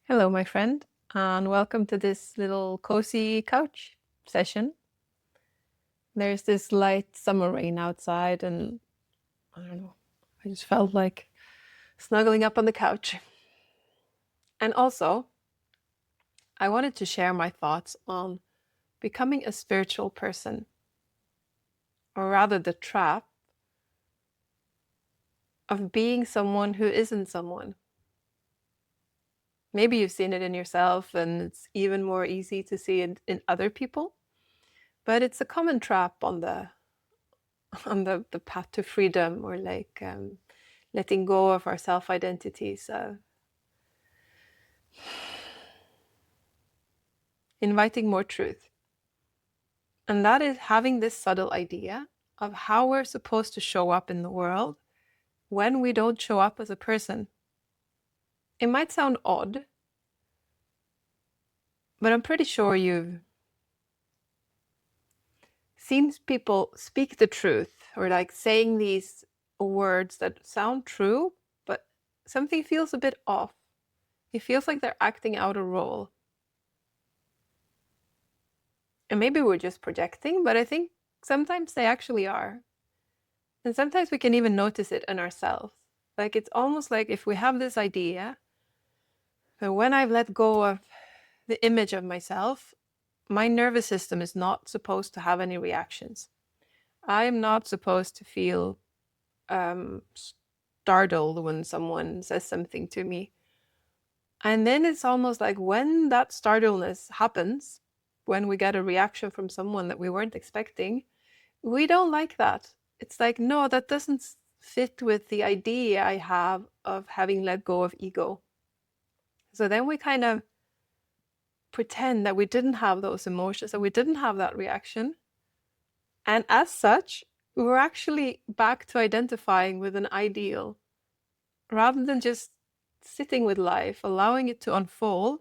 Hello, my friend, and welcome to this little cozy couch session. There's this light summer rain outside, and I don't know, I just felt like snuggling up on the couch. And also, I wanted to share my thoughts on becoming a spiritual person, or rather, the trap of being someone who isn't someone. Maybe you've seen it in yourself, and it's even more easy to see it in other people, but it's a common trap on the path to freedom, or like letting go of our self-identities, inviting more truth. And that is having this subtle idea of how we're supposed to show up in the world when we don't show up as a person. It might sound odd, but I'm pretty sure you've seen people speak the truth, or like saying these words that sound true, but something feels a bit off. It feels like they're acting out a role. And maybe we're just projecting, but I think sometimes they actually are. And sometimes we can even notice it in ourselves. Like it's almost like if we have this idea that when I've let go of the image of myself, my nervous system is not supposed to have any reactions. I am not supposed to feel startled when someone says something to me. And then it's almost like when that startledness happens, when we get a reaction from someone that we weren't expecting, we don't like that. It's like, no, that doesn't fit with the idea I have of having let go of ego. So then we kind of pretend that we didn't have those emotions, that we didn't have that reaction. And as such, we're actually back to identifying with an ideal rather than just sitting with life, allowing it to unfold.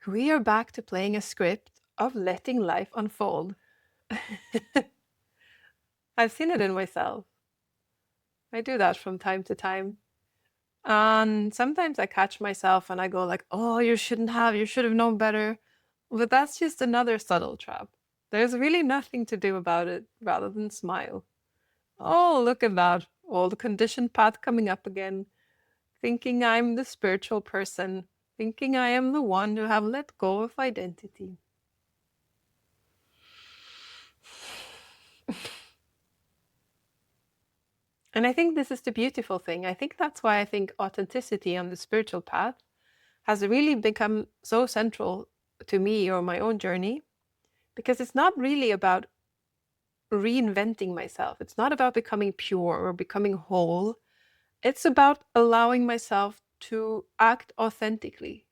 We are back to playing a script of letting life unfold. I've seen it in myself. I do that from time to time. And sometimes I catch myself and I go like, "Oh, you should have known better." But that's just another subtle trap. There's really nothing to do about it rather than smile. Oh, look at that. All the conditioned path coming up again, thinking I'm the spiritual person, thinking I am the one who have let go of identity. And I think this is the beautiful thing. I think that's why I think authenticity on the spiritual path has really become so central to me or my own journey, because it's not really about reinventing myself. It's not about becoming pure or becoming whole. It's about allowing myself to act authentically,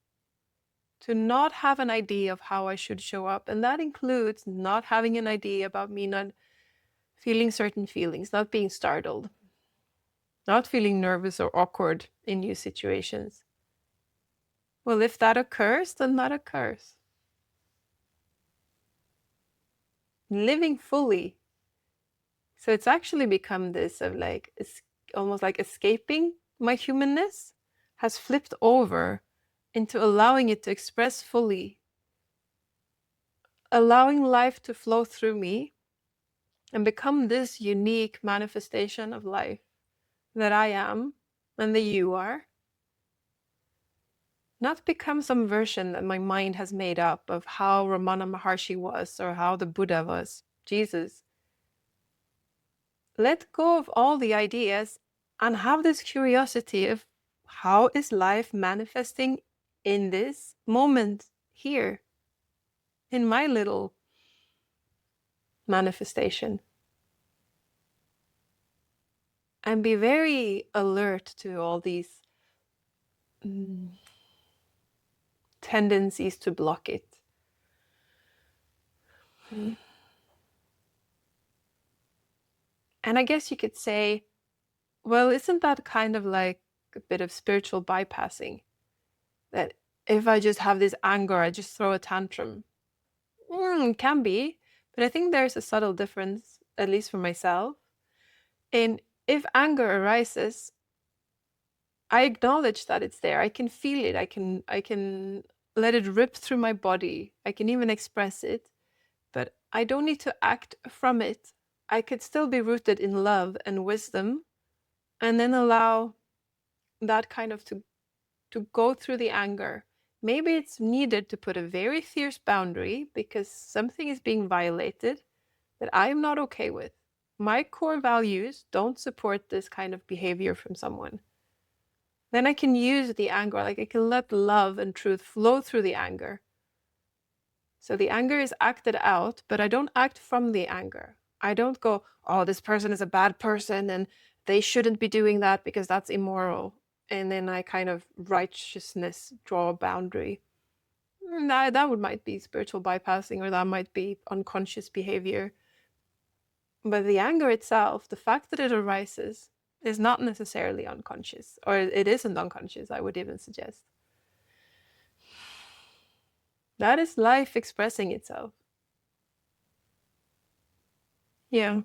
to not have an idea of how I should show up. And that includes not having an idea about me not feeling certain feelings, not being startled, not feeling nervous or awkward in new situations. Well, if that occurs, then that occurs. Living fully. So it's actually become this of like, it's almost like escaping my humanness has flipped over into allowing it to express fully, allowing life to flow through me and become this unique manifestation of life that I am and that you are. Not become some version that my mind has made up of how Ramana Maharshi was or how the Buddha was, Jesus. Let go of all the ideas and have this curiosity of how is life manifesting in this moment here, in my little manifestation. And be very alert to all these tendencies to block it. And I guess you could say, well, isn't that kind of like a bit of spiritual bypassing? That if I just have this anger, I just throw a tantrum. Can be, but I think there's a subtle difference, at least for myself, in if anger arises, I acknowledge that it's there. I can feel it. I can let it rip through my body. I can even express it, but I don't need to act from it. I could still be rooted in love and wisdom, and then allow that kind of to go through the anger. Maybe it's needed to put a very fierce boundary because something is being violated that I am not okay with. My core values don't support this kind of behavior from someone. Then I can use the anger, like I can let love and truth flow through the anger. So the anger is acted out, but I don't act from the anger. I don't go, oh, this person is a bad person and they shouldn't be doing that because that's immoral. And then I kind of righteousness draw a boundary. That would might be spiritual bypassing, or that might be unconscious behavior. But the anger itself, the fact that it arises, is not necessarily unconscious, or it isn't unconscious, I would even suggest. That is life expressing itself. Yeah.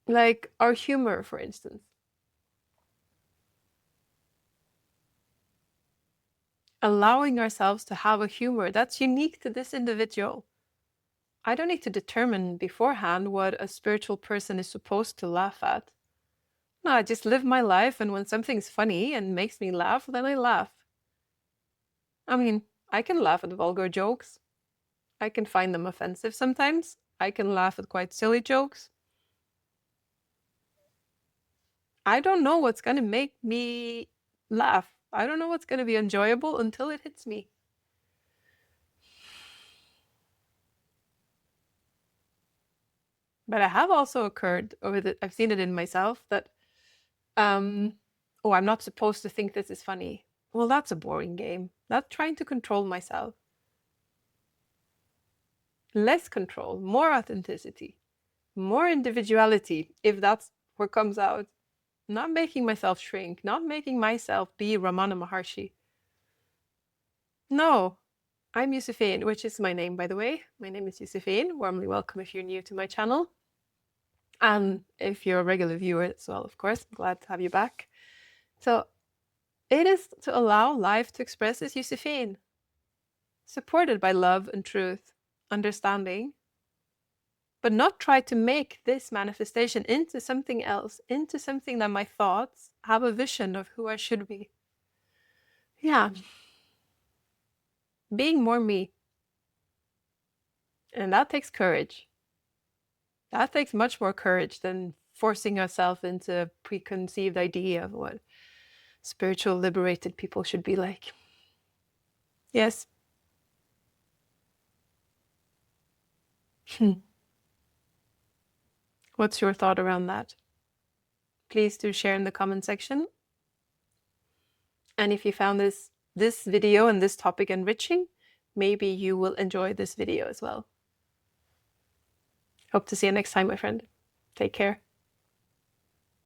Like our humor, for instance. Allowing ourselves to have a humor that's unique to this individual. I don't need to determine beforehand what a spiritual person is supposed to laugh at. No, I just live my life, and when something's funny and makes me laugh, then I laugh. I mean, I can laugh at vulgar jokes. I can find them offensive sometimes. I can laugh at quite silly jokes. I don't know what's going to make me laugh. I don't know what's going to be enjoyable until it hits me. But I have also occurred I've seen it in myself that, oh, I'm not supposed to think this is funny. Well, that's a boring game. That's trying to control myself. Less control, more authenticity, more individuality, if that's what comes out. Not making myself shrink, not making myself be Ramana Maharshi. No, I'm Yusufin, which is my name, by the way. My name is Yusufin. Warmly welcome if you're new to my channel. And if you're a regular viewer as well, of course, I'm glad to have you back. So it is to allow life to express as Yusufin, supported by love and truth, understanding, but not try to make this manifestation into something else, into something that my thoughts have a vision of who I should be. Yeah. Being more me. And that takes courage. That takes much more courage than forcing yourself into a preconceived idea of what spiritual liberated people should be like. Yes. What's your thought around that? Please do share in the comment section. And if you found this video and this topic enriching, maybe you will enjoy this video as well. Hope to see you next time, my friend. Take care.